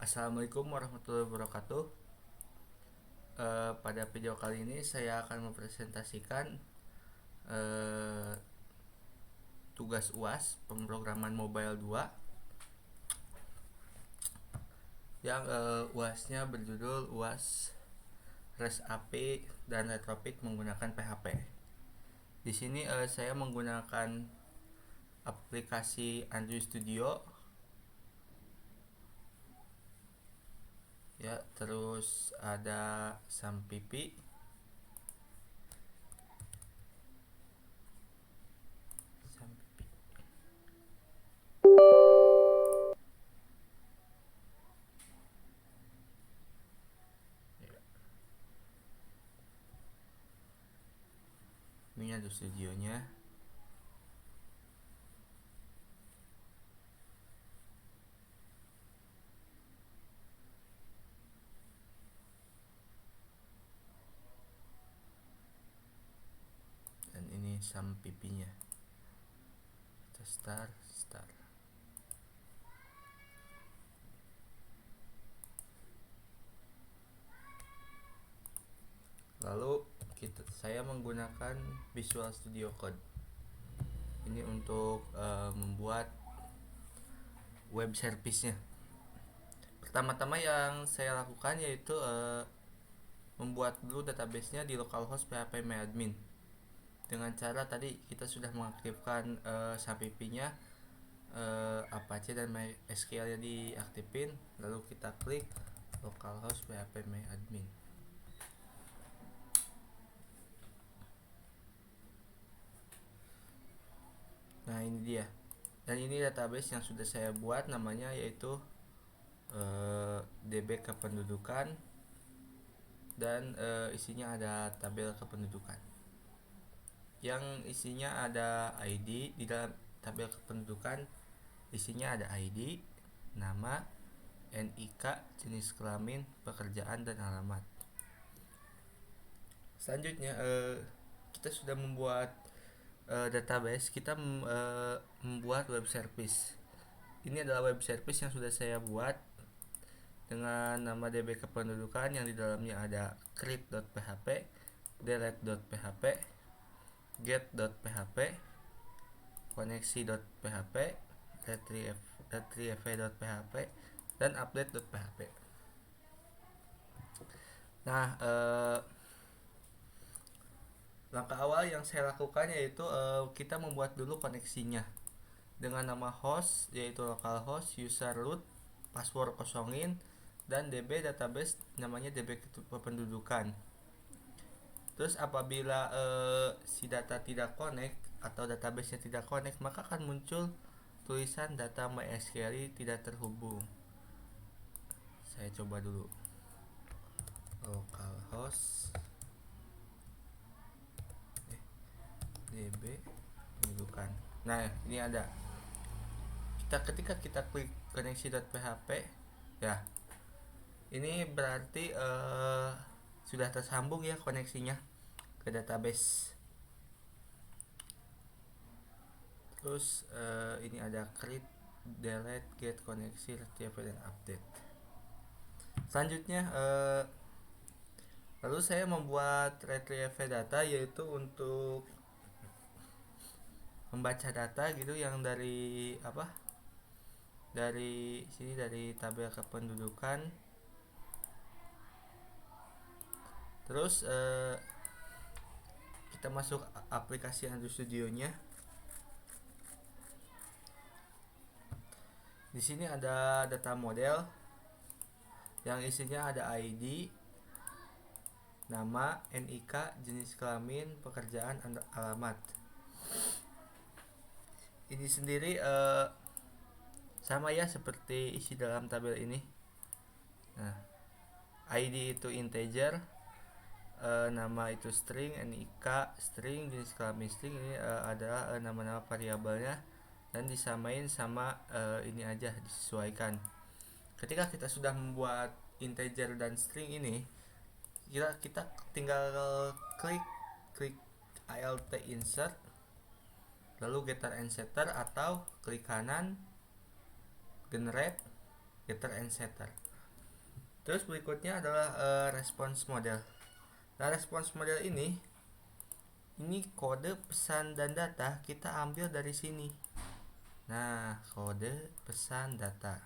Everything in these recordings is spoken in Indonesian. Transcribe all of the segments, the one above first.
Assalamualaikum warahmatullahi wabarakatuh. Pada video kali ini saya akan mempresentasikan eh, tugas UAS pemrograman Mobile 2 yang UASnya berjudul UAS REST API dan retrofit menggunakan PHP. Di sini saya menggunakan aplikasi Android Studio ya, terus ada Sampipi, ini ada studionya. Dan ini Sampipinya. Kita start. Lalu saya menggunakan Visual Studio Code ini untuk membuat web service-nya. Pertama-tama yang saya lakukan yaitu membuat dulu database-nya di localhost phpMyAdmin. Dengan cara tadi kita sudah mengaktifkan SAPIP-nya, Apache dan MySQL-nya diaktifin, lalu kita klik localhost phpMyAdmin. Nah, ini dia. Dan ini database yang sudah saya buat, namanya yaitu DB kependudukan, dan isinya ada tabel kependudukan. Yang isinya ada ID. Di dalam tabel kependudukan isinya ada ID, nama, NIK, jenis kelamin, pekerjaan, dan alamat. Selanjutnya kita sudah membuat database. Kita membuat web service. Ini adalah web service yang sudah saya buat dengan nama DB kependudukan, yang di dalamnya ada create.php, delete.php, get.php, koneksi.php, retrieve.php, dan update.php. Nah, langkah awal yang saya lakukan yaitu kita membuat dulu koneksinya dengan nama host, yaitu localhost, user root, password kosongin, dan DB database namanya DB kependudukan. Terus apabila si data tidak connect atau database-nya tidak connect, maka akan muncul tulisan data MySQL tidak terhubung. Saya coba dulu localhost DB kependudukan. Nah, ini ada. Ketika kita klik koneksi.php, ya, ini berarti sudah tersambung ya koneksinya ke database. Terus ini ada create, delete, get, koneksi, retrieve, dan update. Selanjutnya lalu saya membuat retrieve data, yaitu untuk membaca data gitu yang dari dari sini, dari tabel kependudukan. Terus kita masuk aplikasi Android Studio-nya. Di sini ada data model yang isinya ada ID, nama, NIK, jenis kelamin, pekerjaan, alamat. Ini sendiri sama ya seperti isi dalam tabel ini. Nah, ID itu integer, nama itu string, NIK string, jenis kelamin string. Ini adalah nama-nama variabelnya, dan disamain sama ini aja, disesuaikan. Ketika kita sudah membuat integer dan string ini, kita tinggal klik alt insert, lalu getter and setter, atau klik kanan generate getter and setter. Terus berikutnya adalah response model. Nah, response model ini kode pesan dan data kita ambil dari sini. Nah, kode pesan data.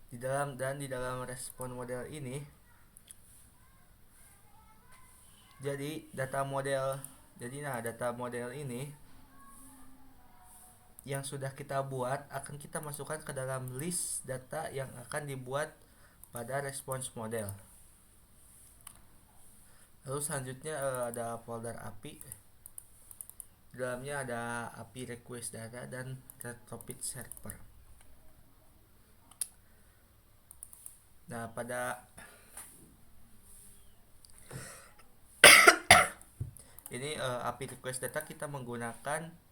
Di dalam respon model ini, data model ini yang sudah kita buat akan kita masukkan ke dalam list data yang akan dibuat pada response model. Lalu selanjutnya ada folder API. Di dalamnya ada API request data dan retrofit server. Nah, pada ini API request data kita menggunakan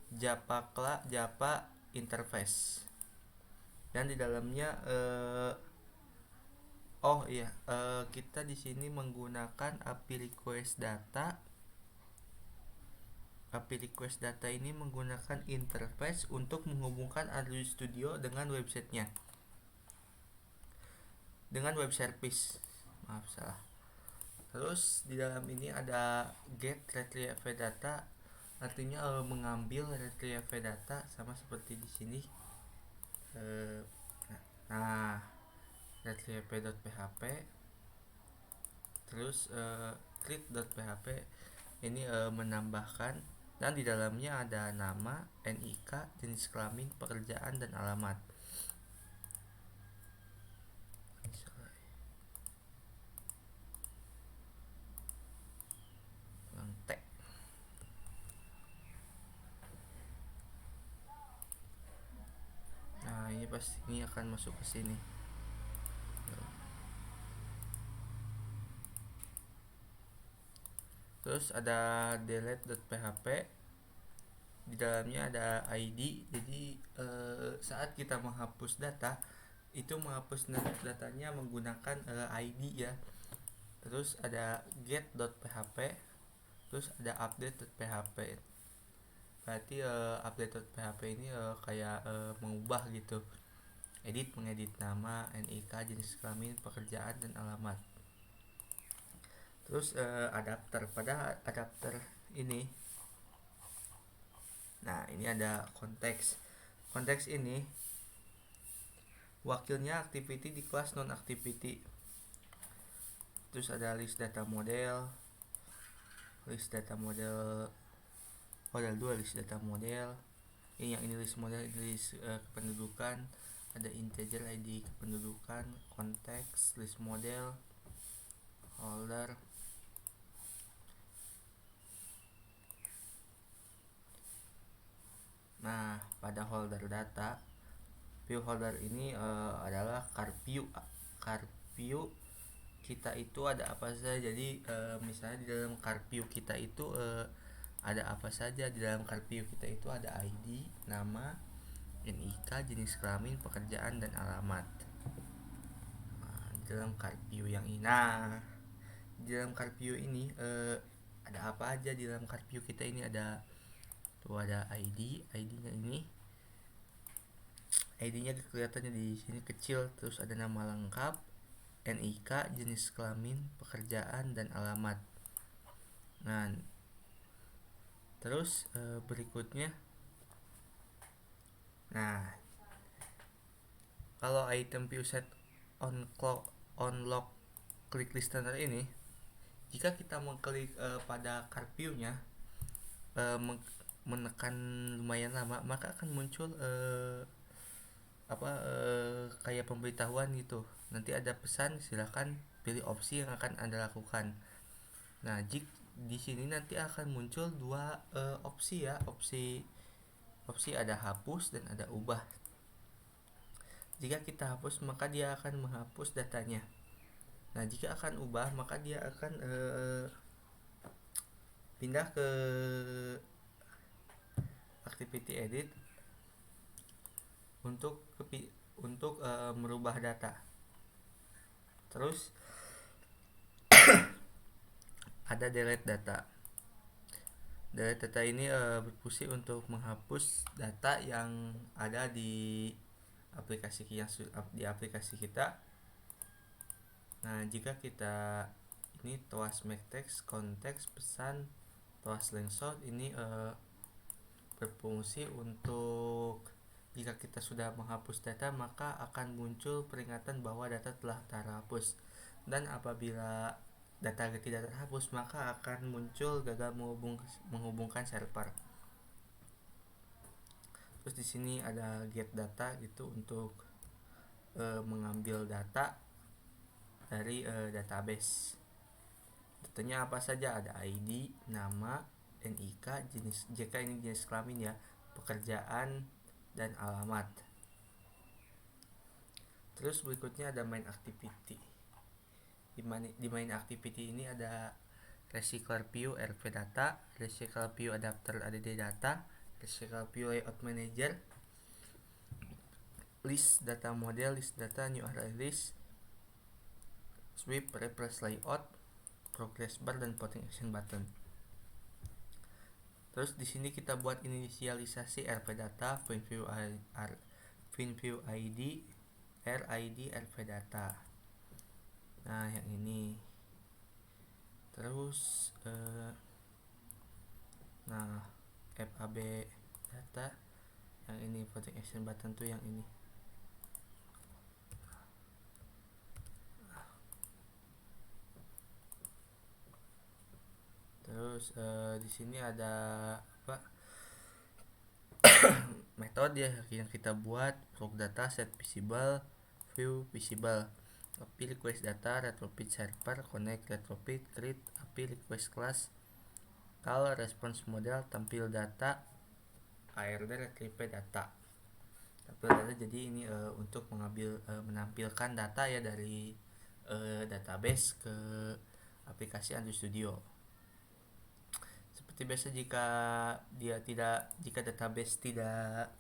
Java interface. Dan di dalamnya kita di sini menggunakan API request data. API request data ini menggunakan interface untuk menghubungkan Android Studio dengan websitenya, dengan web service. Maaf, salah. Terus di dalam ini ada get retrieve data, artinya mengambil retrieve data sama seperti di sini. Nah, retrieve.php, terus create.php ini menambahkan, dan di dalamnya ada nama, NIK, jenis kelamin, pekerjaan, dan alamat. Nah, ini akan masuk ke sini. Terus ada delete.php. Di dalamnya ada ID. Jadi saat kita menghapus data, itu menghapus datanya menggunakan ID ya. Terus ada get.php. Terus ada update.php. Berarti update.php ini kayak mengubah gitu. Mengedit nama, NIK, jenis kelamin, pekerjaan, dan alamat. Terus adapter. Pada adapter ini, nah ini ada konteks. Konteks ini wakilnya activity di kelas non activity. Terus ada list data model. List data model. Ada 2 list data model. Yang ini list model, ini list kependudukan. Ada integer ID kependudukan, konteks, list model, holder. Nah, pada holder data, view holder ini adalah car view kita itu ada apa saja. Jadi misalnya di dalam car view kita itu ada apa saja. Di dalam car view kita itu ada ID, nama, NIK, jenis kelamin, pekerjaan, dan alamat. Nah, di dalam car view yang ini, di dalam car view ini ada apa aja. Di dalam car view kita ini ada ID-nya ini. ID-nya kelihatannya di sini kecil. Terus ada nama lengkap, NIK, jenis kelamin, pekerjaan, dan alamat. Nah, terus berikutnya, nah kalau item view set on lock klik listener ini, jika kita mengklik pada car view-nya, menekan lumayan lama, maka akan muncul kayak pemberitahuan gitu. Nanti ada pesan, silakan pilih opsi yang akan Anda lakukan. Nah, di sini nanti akan muncul 2 opsi ya. Opsi ada hapus dan ada ubah. Jika kita hapus, maka dia akan menghapus datanya. Nah, jika akan ubah, maka dia akan pindah ke activity edit untuk merubah data. Terus ada delete data. Delete data ini berfungsi untuk menghapus data yang ada di di aplikasi kita. Nah, jika kita ini toas make text, konteks, pesan, toas length ini berfungsi untuk jika kita sudah menghapus data maka akan muncul peringatan bahwa data telah terhapus, dan apabila data tidak terhapus maka akan muncul gagal menghubungkan server. Terus di sini ada get data gitu untuk mengambil data dari database. Datanya apa saja? Ada ID, nama, NIK, jenis JK ini jenis kelamin ya, pekerjaan, dan alamat. Terus berikutnya ada main activity. Di main activity ini ada recycle view RV data, recycle view adapter ADD data, recycle view layout manager, list data model, list data new array list, sweep, refresh layout, progress bar, dan voting action button. Terus di sini kita buat inisialisasi RV data, WinView ID, RID, RV data. Nah, yang ini. Terus FAB data, yang ini voting action button tuh yang ini. Terus di sini ada apa? Metode yang kita buat: prog data, set visible, view visible, API request data, retrofit server, connect retrofit, create API request class, call response model, tampil data, ARD retrieve data. Tampil data jadi ini untuk menampilkan data ya dari database ke aplikasi Android Studio. Seperti biasa, jika database tidak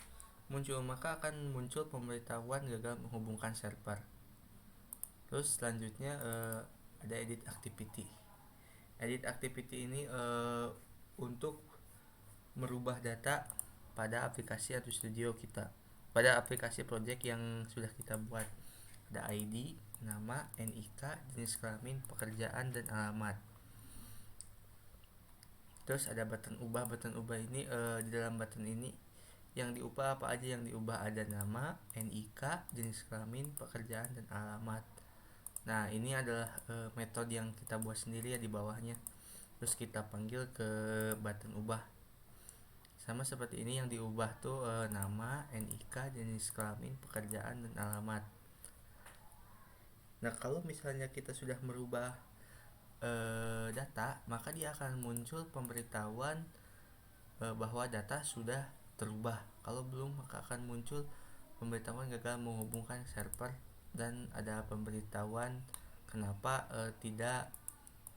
muncul maka akan muncul pemberitahuan gagal menghubungkan server. Terus selanjutnya ada edit activity. Edit activity ini untuk merubah data pada aplikasi Android Studio kita, pada aplikasi project yang sudah kita buat. Ada ID, nama, NIK, jenis kelamin, pekerjaan, dan alamat. Terus ada button ubah. Button ubah ini di dalam button ini yang diubah apa aja? Yang diubah ada nama, NIK, jenis kelamin, pekerjaan, dan alamat. Nah, ini adalah metode yang kita buat sendiri ya di bawahnya. Terus kita panggil ke button ubah. Sama seperti ini, yang diubah tuh nama, NIK, jenis kelamin, pekerjaan, dan alamat. Nah, kalau misalnya kita sudah merubah data, maka dia akan muncul pemberitahuan bahwa data sudah terubah. Kalau belum, maka akan muncul pemberitahuan gagal menghubungkan server, dan ada pemberitahuan kenapa tidak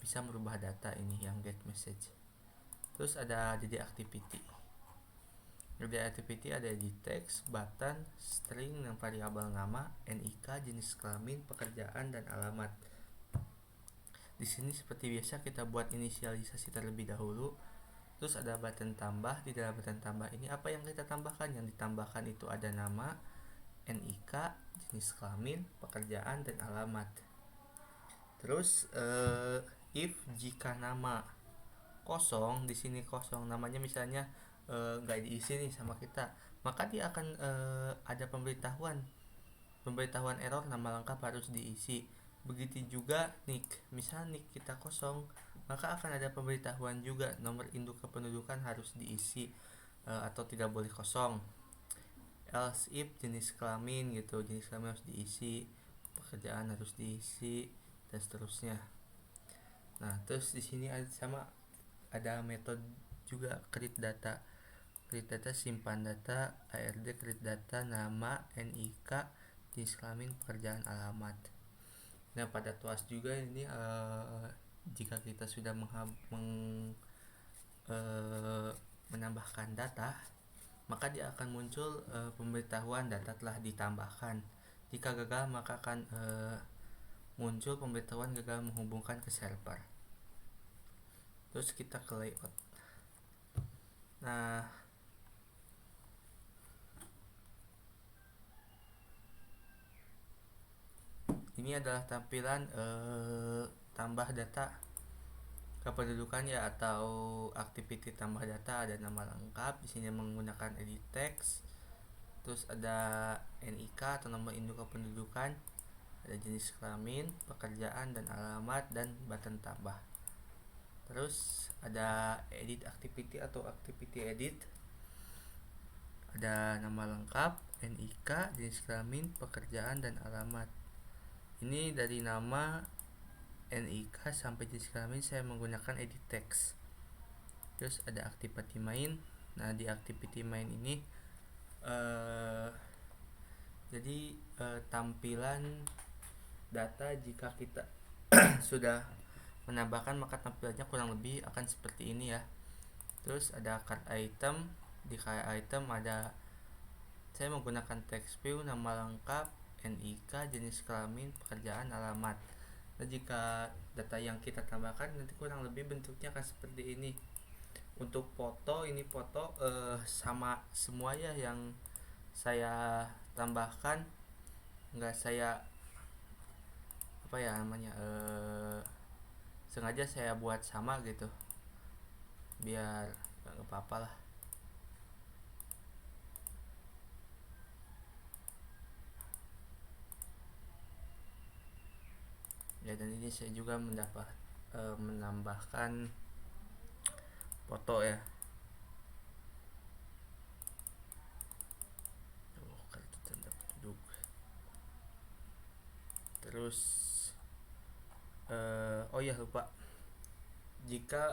bisa merubah data ini, yang get message. Terus ada DD activity. DD activity ada edit text, button, string, dan variabel nama, NIK, jenis kelamin, pekerjaan, dan alamat. Di sini seperti biasa kita buat inisialisasi terlebih dahulu. Terus ada button tambah. Di dalam button tambah ini apa yang kita tambahkan? Yang ditambahkan itu ada nama, NIK, jenis kelamin, pekerjaan, dan alamat. Terus if jika nama kosong, di sini kosong, namanya misalnya nggak diisi nih sama kita, maka dia akan ada pemberitahuan error, nama lengkap harus diisi. Begitu juga nick, misal nick kita kosong, maka akan ada pemberitahuan juga nomor induk kependudukan harus diisi atau tidak boleh kosong. Else if jenis kelamin gitu, jenis kelamin harus diisi, pekerjaan harus diisi, dan seterusnya. Nah, terus di sini ada metode juga create data. Create data, simpan data, ARD, create data, nama, NIK, jenis kelamin, pekerjaan, alamat. Nah, pada tuas juga ini jika kita sudah menambahkan data, maka dia akan muncul pemberitahuan data telah ditambahkan. Jika gagal, maka akan muncul pemberitahuan gagal menghubungkan ke server. Terus kita ke layout. Nah, Ini adalah tampilan tambah data kependudukan ya, atau activity tambah data. Ada nama lengkap, di sini menggunakan edit text. Terus ada NIK atau nomor induk kependudukan, ada jenis kelamin, pekerjaan dan alamat, dan button tambah. Terus ada edit activity atau activity edit, ada nama lengkap, NIK, jenis kelamin, pekerjaan, dan alamat. Ini dari nama, NIK, sampai jenis kelamin saya menggunakan edit text. Terus ada activity main. Nah, di activity main ini jadi tampilan data jika kita sudah menambahkan, maka tampilannya kurang lebih akan seperti ini ya. Terus ada card item. Di card item ada, saya menggunakan text view, nama lengkap, NIK, jenis kelamin, pekerjaan, alamat. Nah, jika data yang kita tambahkan nanti kurang lebih bentuknya akan seperti ini. Untuk foto, ini foto sama semua ya yang saya tambahkan, nggak saya apa ya namanya, sengaja saya buat sama gitu biar nggak apa-apa lah. Ya, dan ini saya juga menambahkan foto ya. Kartu tanda penduduk. Terus oh ya, lupa, jika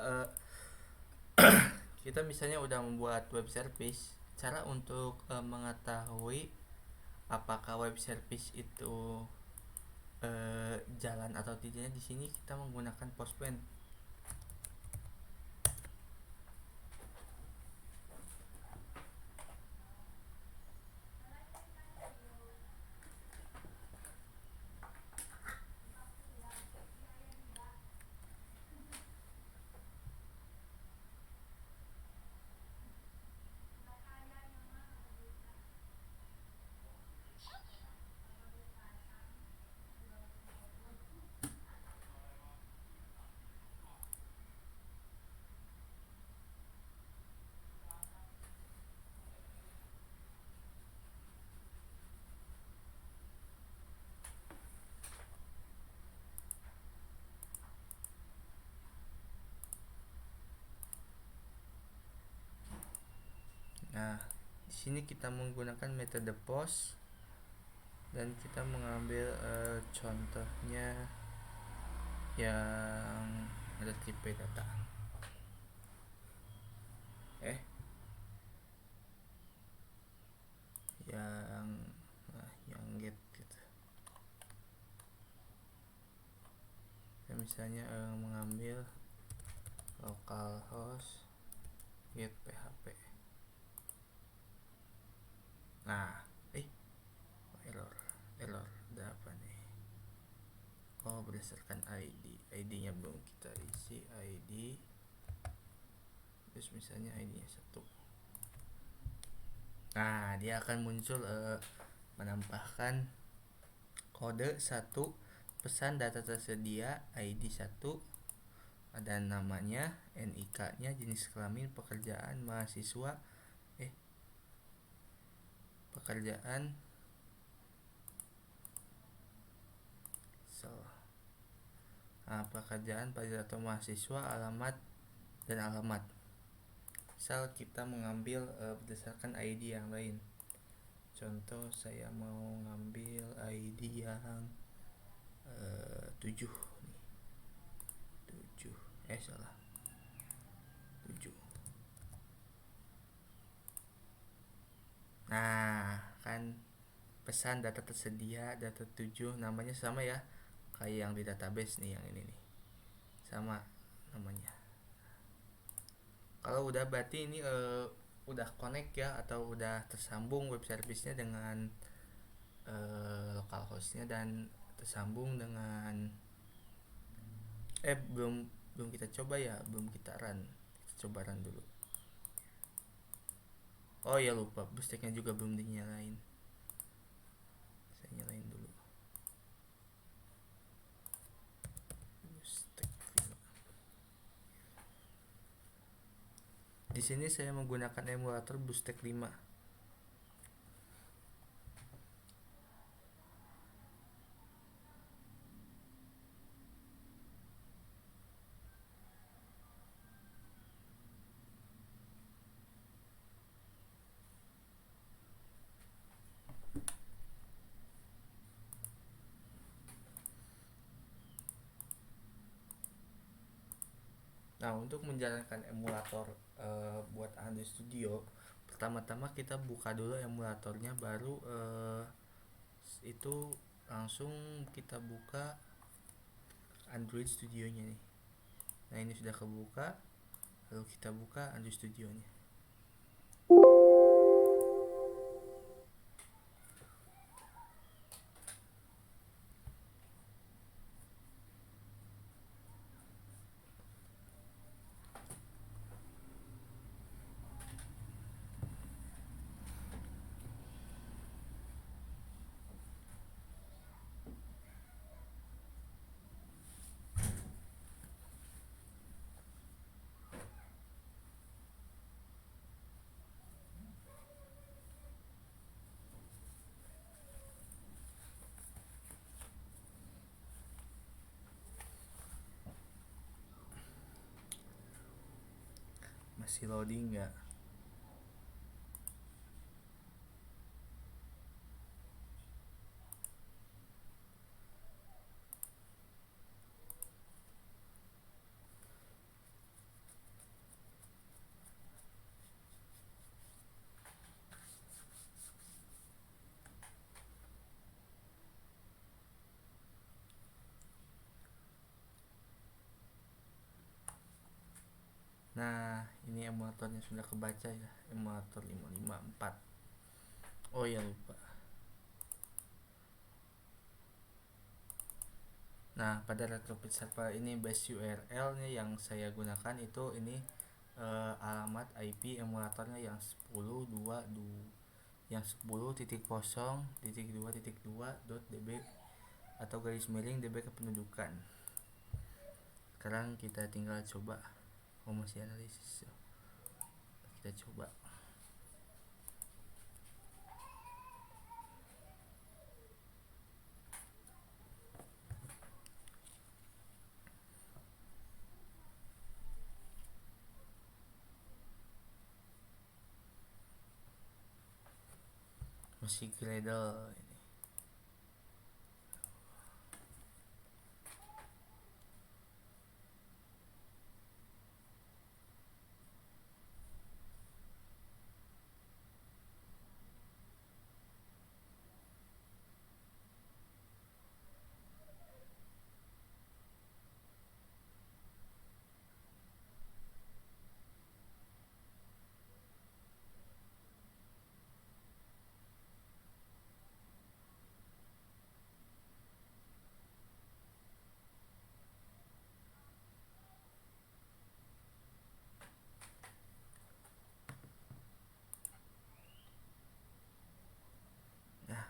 kita misalnya udah membuat web service, cara untuk mengetahui apakah web service itu jalan atau tidaknya, di sini kita menggunakan Postman. Nah, di sini kita menggunakan metode post dan kita mengambil contohnya yang ada tipe data. yang get gitu. Ya, misalnya mengambil localhost get php. Nah, error ada apa nih? Oh, berdasarkan ID nya belum kita isi. ID, terus misalnya ID nya 1. Nah, dia akan muncul menambahkan kode 1, pesan data tersedia, ID 1, ada namanya, NIK nya, jenis kelamin, pekerjaan, mahasiswa, pekerjaan, pekerjaan pada atau mahasiswa, alamat, dan alamat. Misal kita mengambil berdasarkan ID yang lain. Contoh, saya mau ngambil ID yang 7 nih. 7 salah 7. Nah, kan pesan data tersedia, data 7, namanya sama ya kayak yang di database nih, yang ini nih sama namanya. Kalau udah berarti ini udah connect ya, atau udah tersambung web service-nya dengan localhost-nya dan tersambung dengan belum kita coba ya, belum kita run. Kita coba run dulu. Oh ya, lupa, bootstrapnya juga belum dinyalain. Saya nyalain dulu. Di sini saya menggunakan emulator BlueStack 5. Nah, untuk menjalankan emulator buat Android Studio, pertama-tama kita buka dulu emulatornya, baru itu langsung kita buka Android Studio-nya nih. Nah, ini sudah kebuka, lalu kita buka Android Studio-nya. Masih loading nggak? Nah, ini emulatornya sudah kebaca ya, emulator 554. Oh ya, lupa. Nah, pada retrofit server ini base URL-nya yang saya gunakan itu ini alamat IP emulatornya yang 10.2.2 yang 10.0.2.2.db atau garis miring db kependudukan. Sekarang kita tinggal coba. Masih analisis. Kita coba. Masih Gradle ini. Nah,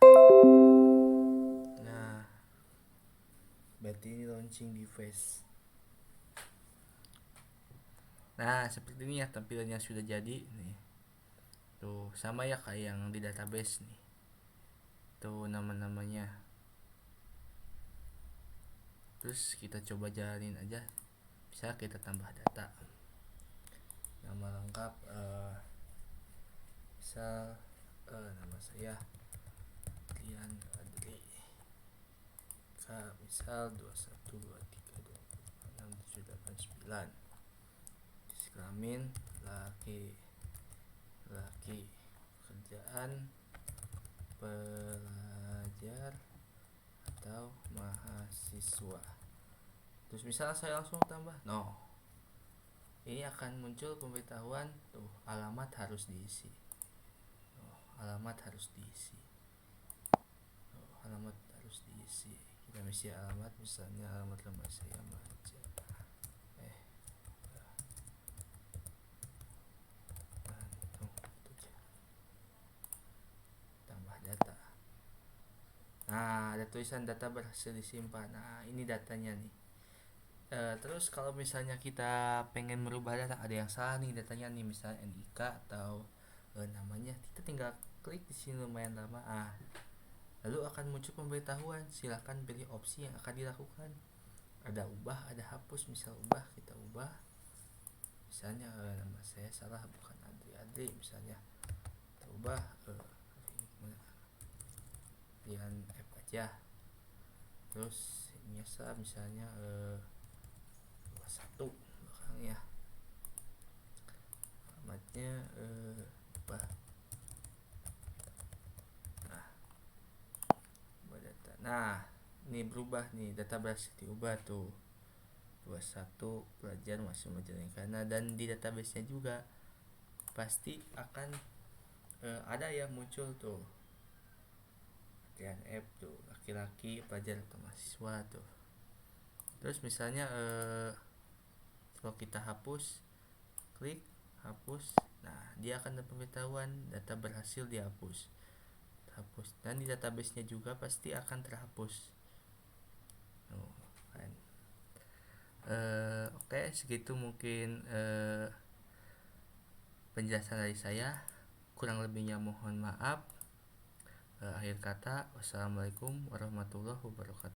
berarti ini launching device. Nah, seperti ini ya tampilannya sudah jadi nih. Tuh, sama ya kayak yang di database nih. Tuh nama-namanya. Terus kita coba jalanin aja. Bisa kita tambah data. Nama lengkap misal nama saya Rian Adri. Misal 2123246789. Kelamin laki, kerjaan pelajar atau mahasiswa. Terus misalnya saya langsung tambah ini akan muncul pemberitahuan tuh alamat harus diisi. Alamat harus diisi. Kita mesti alamat, misalnya alamat rumah saya Maja. Tambah data. Nah, ada tulisan data berhasil disimpan. Nah, ini datanya nih. Terus kalau misalnya kita pengen merubah data, ada yang salah nih datanya nih, misalnya NIK atau namanya, kita tinggal klik di sini lumayan lama. Lalu akan muncul pemberitahuan, silakan pilih opsi yang akan dilakukan. Ada ubah, ada hapus. Misal ubah, kita ubah. Misalnya nama saya salah, bukan Adri Adri misalnya. Kita ubah pilihan F aja. Terus biasa misalnya 21 belakangnya. Alamatnya ubah. Ubah data. Nah, ini berubah nih, data berhasil diubah tuh. 21 pelajar masih menjalani karena, dan di database-nya juga pasti akan ada yang muncul tuh TNF tuh, laki-laki pelajar atau mahasiswa tuh. Terus misalnya kalau kita hapus, klik hapus, nah dia akan ada pemberitahuan data berhasil dihapus, hapus, dan di database-nya juga pasti akan terhapus. Kan. Oke, segitu mungkin penjelasan dari saya. Kurang lebihnya mohon maaf. Akhir kata, wassalamualaikum warahmatullahi wabarakatuh.